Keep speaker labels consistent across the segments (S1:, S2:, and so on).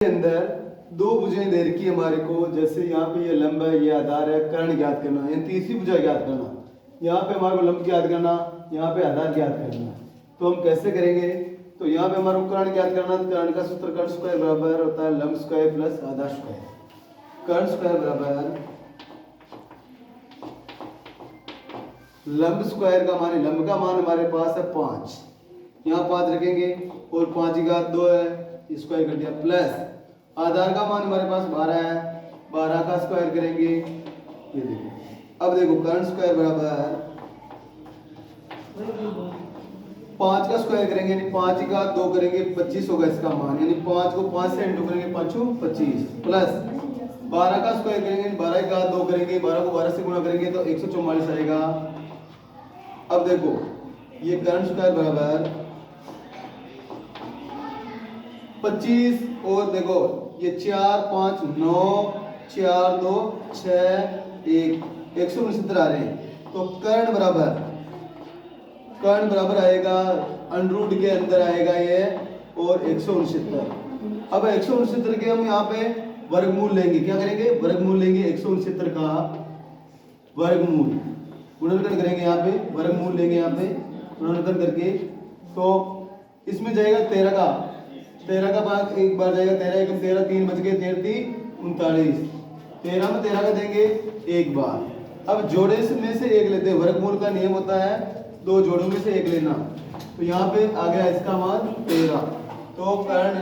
S1: अंदर दो भुजाएं दे रखी है हमारे को, जैसे यहाँ पे ये लंब है, ये आधार है, कर्ण ज्ञात करना है, तीसरी भुजा ज्ञात करना। यहाँ पे हमारे को लंब ज्ञात करना, यहाँ पे आधार ज्ञात करना। तो हम कैसे करेंगे? तो यहाँ पे हमारे को कर्ण ज्ञात करना, तो कर्ण का सूत्र कर्ण स्क्वायर बराबर होता है लंब स्क्वायर प्लस आधार स्क्वायर। कर्ण स्क्वायर बराबर लंब स्क्वायर का मान, लंब का मान हमारे पास है 5, यहाँ 5 रखेंगे और 5 की घात 2 है, स्क्वायर कर दिया, प्लस आधार का मान हमारे पास 12 है, 12 का स्क्वायर करेंगे, ये देखो। अब देखो कर्ण स्क्वायर बराबर 5 का स्क्वायर करेंगे यानी 5 का 2 करेंगे 25 होगा इसका मान, यानी 5 को 5 से इंटू करेंगे 5 25, प्लस 12 का स्क्वायर करेंगे 12 का 2 करेंगे, 12 को 12 से गुणा करेंगे तो 144 आएगा। अब देखो ये कर्ण स्क्वायर बराबर 25 और देखो ये 4 5 9 4 2 6 1 169 आ रहे हैं। तो कर्ण बराबर आएगा अंडरूट के अंदर आएगा ये और 169। अब 169 के हम यहाँ पे वर्गमूल लेंगे, क्या करेंगे? वर्गमूल लेंगे 169 का वर्गमूल, गुणनखंड करेंगे यहाँ पे, वर्गमूल लेंगे यहाँ पे गुणनखंड करके। तो इसमें जाएगा 13 का भाग एक बार जाएगा, 13 एकम 13, 3 बच गए, 13 3 39, 13 में 13 का देंगे एक बार। अब जोड़े में से एक लेते हैं, वर्गमूल का नियम होता है दो जोड़ों में से एक लेना। तो यहाँ पे आ गया इसका मान 13, तो कर्ण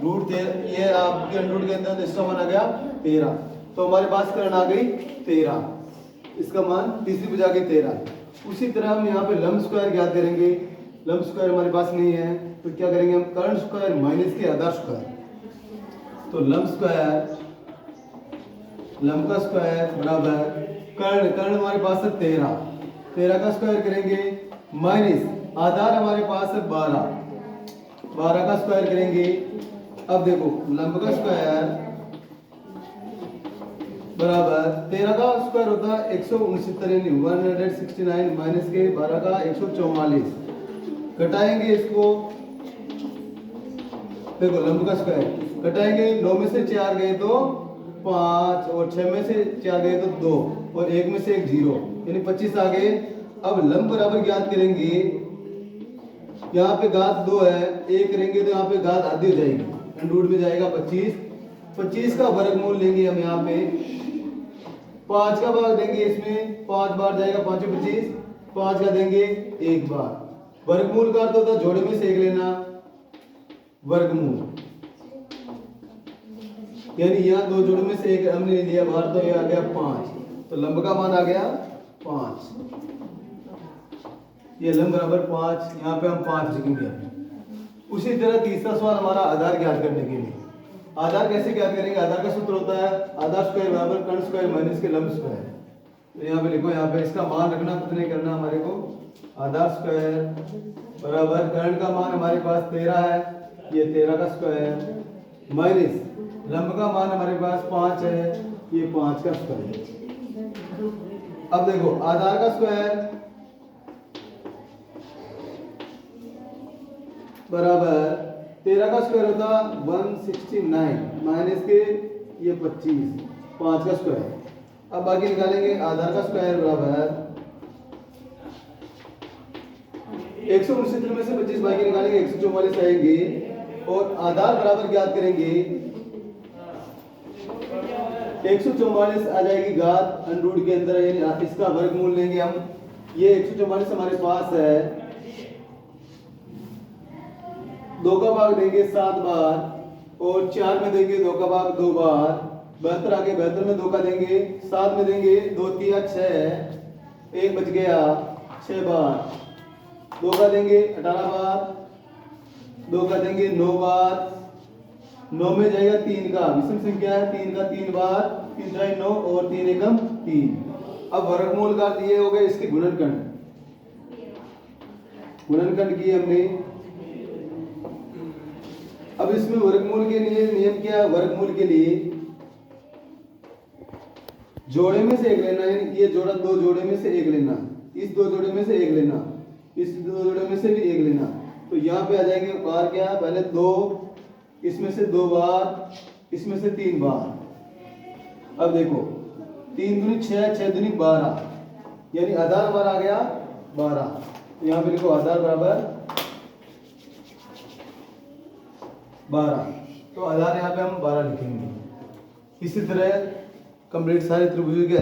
S1: रूट 13, ये आपके अंडरूट के अंदर इसका मान आ गया 13, तो हमारे पास कर्ण आ गई 13, इसका मान तीसरी भुजा गई 13। उसी तरह हम यहाँ पे लंब स्क्वायर ज्ञात करेंगे, लंब स्क्वायर हमारे पास नहीं है तो क्या करेंगे हम? कर्ण स्क्वायर माइनस के आधार स्क्वायर। तो लंब स्क्वायर, लंब का स्क्वायर बराबर कर्ण हमारे पास है 13 का स्क्वायर करेंगे माइनस आधार हमारे पास है 12 का स्क्वायर करेंगे। अब देखो लंब का स्क्वायर बराबर 13 का स्क्वायर होता है 169 169 माइनस के 12 का 144, घटाएंगे इसको, देखो लंब का स्क्वायर घटाएंगे, 9 में से 4 गए तो 5 और 6 में से 4 गए तो 2 और 1 में से 1 0, यानी 25 आ गए। अब लंब बराबर ज्ञात करेंगे, यहाँ पे घात 2 है, 1 करेंगे तो यहाँ पे घात आधी हो जाएगी, अंडरूट में जाएगा 25 का वर्गमूल लेंगे हम यहाँ पे, 5 का भाग देंगे इसमें, 5 बार जाएगा 5 25, 5 का देंगे एक बार। वर्गमूल का अर्थ होता है जोड़े में से एक लेना, वर्गमूल यानी यहाँ दो जोड़ों में से एक हमने लिया बाहर, तो ये आ गया 5, तो लंब का मान आ गया 5, ये लंब बराबर 5, यहाँ पे हम 5 लिखेंगे। उसी तरह तीसरा सवाल हमारा आधार ज्ञात करने के लिए, आधार कैसे ज्ञात करेंगे? आधार का सूत्र होता है आधार स्क्वायर बराबर कर्ण स्क्वायर माइनस के लंब स्क्वायर। तो यहाँ पे लिखो, यहाँ पे इसका मान रखना, कुछ नहीं करना हमारे को। आधार स्क्वायर बराबर कर्ण का मान हमारे पास 13 है, ये 13 का स्क्वायर माइनस लंब का मान हमारे पास 5 है, ये 5 का स्क्वायर। अब देखो आधार का स्क्वायर बराबर 13 का स्क्वायर होता 169 माइनस के ये 25, 5 का स्क्वायर। अब बाकी निकालेंगे, आधार का स्क्वायर बराबर 169 में से 25 बाकी निकालेंगे 144 आएंगे, और आधार बराबर ज्ञात करेंगे 144 आ जाएगी घात अंडरूट के अंदर, यानी इसका वर्गमूल लेंगे हम, ये 144 हमारे पास है, 2 का भाग देंगे 7 बार और 4 में देंगे 2 का भाग 2 बार, 72 आगे 72 में 2 का देंगे, 7 में देंगे 2 3 6, 1 बच गया 6 बार, 2 का देंगे 18 बार, 2 का देंगे 9 बार, 9 में जाएगा 3 का, विषम संख्या है 3 का 3 बार, 3 3 9 और 3 एकम 3। अब वर्गमूल का दिए हो गए इसके गुणनखंड किए हमने। अब इसमें वर्गमूल के लिए नियम क्या है? वर्गमूल के लिए जोड़े में से एक लेना, यानी ये जोड़ा, 2 जोड़े में से एक लेना, इस 2 जोड़े में से एक लेना, इस 2 जोड़े में से भी एक लेना। तो यहाँ पे आ जाएंगे बार क्या है, पहले 2 इसमें से 2 बार, इसमें से 3 बार। अब देखो 3 दूनी 6, 6 दूनी 12, यानी आधार हमारा आ गया 12। तो यहाँ पे लिखो आधार बराबर 12। तो आधार यहाँ पे हम 12 लिखेंगे। इसी तरह कंप्लीट सारे त्रिभुजों के